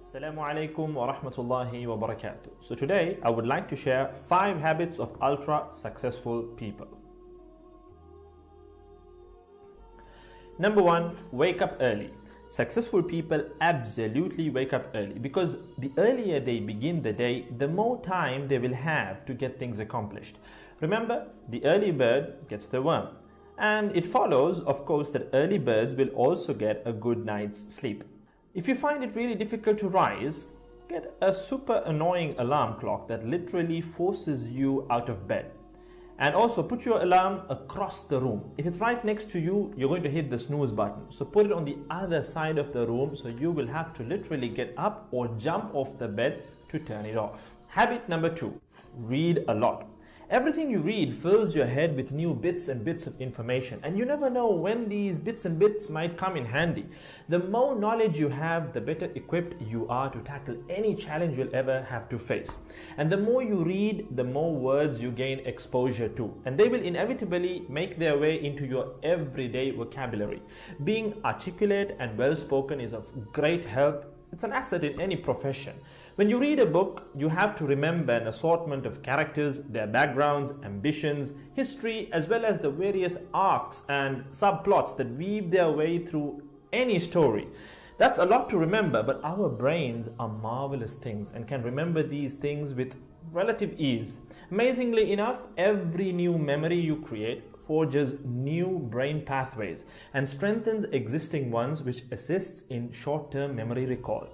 Assalamu alaikum wa rahmatullahi wa barakatuh. So today I would like to share 5 habits of ultra successful people. Number 1, wake up early. Successful people absolutely wake up early because the earlier they begin the day, the more time they will have to get things accomplished. Remember, the early bird gets the worm. And it follows, of course, that early birds will also get a good night's sleep. If you find it really difficult to rise, get a super annoying alarm clock that literally forces you out of bed. And also put your alarm across the room. If it's right next to you, you're going to hit the snooze button. So put it on the other side of the room so you will have to literally get up or jump off the bed to turn it off. Habit number 2, read a lot. Everything you read fills your head with new bits and bits of information, and you never know when these bits and bits might come in handy. The more knowledge you have, the better equipped you are to tackle any challenge you'll ever have to face. And the more you read, the more words you gain exposure to, and they will inevitably make their way into your everyday vocabulary. Being articulate and well-spoken is of great help. It's an asset in any profession. When you read a book, you have to remember an assortment of characters, their backgrounds, ambitions, history, as well as the various arcs and subplots that weave their way through any story. That's a lot to remember, but our brains are marvelous things and can remember these things with relative ease. Amazingly enough, every new memory you create forges new brain pathways and strengthens existing ones, which assists in short-term memory recall.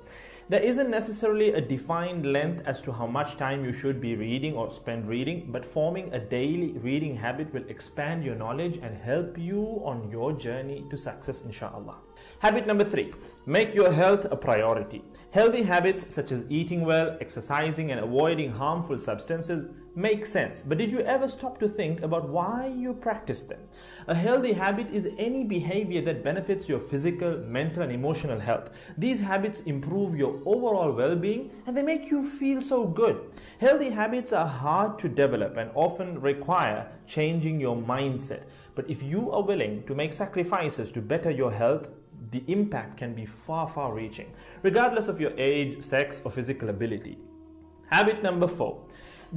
There isn't necessarily a defined length as to how much time you should be reading or spend reading, but forming a daily reading habit will expand your knowledge and help you on your journey to success, inshallah. Habit number 3, make your health a priority. Healthy habits such as eating well, exercising, and avoiding harmful substances make sense, but did you ever stop to think about why you practice them? A healthy habit is any behavior that benefits your physical, mental, and emotional health. These habits improve your overall well-being and they make you feel so good. Healthy habits are hard to develop and often require changing your mindset. But if you are willing to make sacrifices to better your health, the impact can be far reaching, regardless of your age, sex, or physical ability. Habit number 4.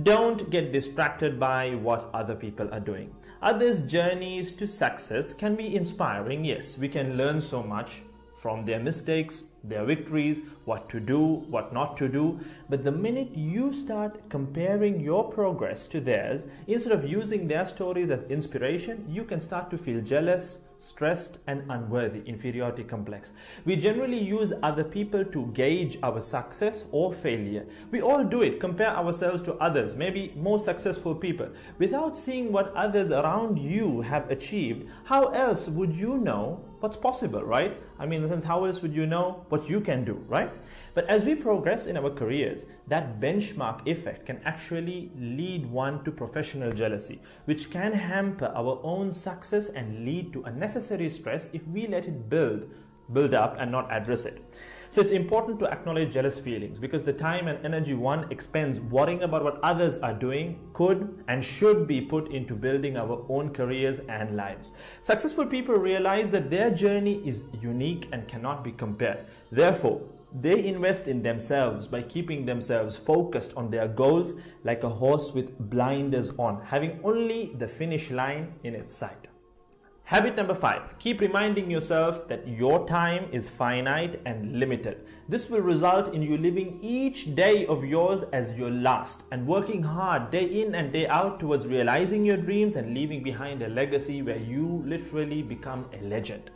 Don't get distracted by what other people are doing. Others' journeys to success can be inspiring. Yes, we can learn so much from their mistakes, their victories, what to do, what not to do. But the minute you start comparing your progress to theirs, instead of using their stories as inspiration, you can start to feel jealous, stressed, and unworthy, inferiority complex. We generally use other people to gauge our success or failure. We all do it, compare ourselves to others, maybe more successful people. Without seeing what others around you have achieved, how else would you know what's possible, right? I mean, in the sense, how else would you know what you can do, right? But as we progress in our careers, that benchmark effect can actually lead one to professional jealousy, which can hamper our own success and lead to unnecessary stress if we let it build up and not address it. So it's important to acknowledge jealous feelings because the time and energy one expends worrying about what others are doing could and should be put into building our own careers and lives. Successful people realize that their journey is unique and cannot be compared. Therefore, they invest in themselves by keeping themselves focused on their goals like a horse with blinders on, having only the finish line in its sight. Habit number 5, keep reminding yourself that your time is finite and limited. This will result in you living each day of yours as your last and working hard day in and day out towards realizing your dreams and leaving behind a legacy where you literally become a legend.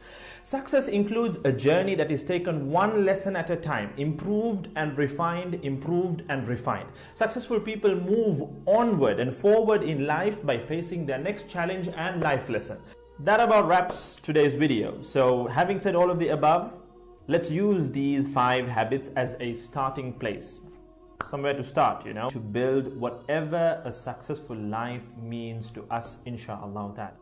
Success includes a journey that is taken one lesson at a time, improved and refined, improved and refined. Successful people move onward and forward in life by facing their next challenge and life lesson. That about wraps today's video. So having said all of the above, let's use these 5 habits as a starting place. Somewhere to start, to build whatever a successful life means to us, inshallah.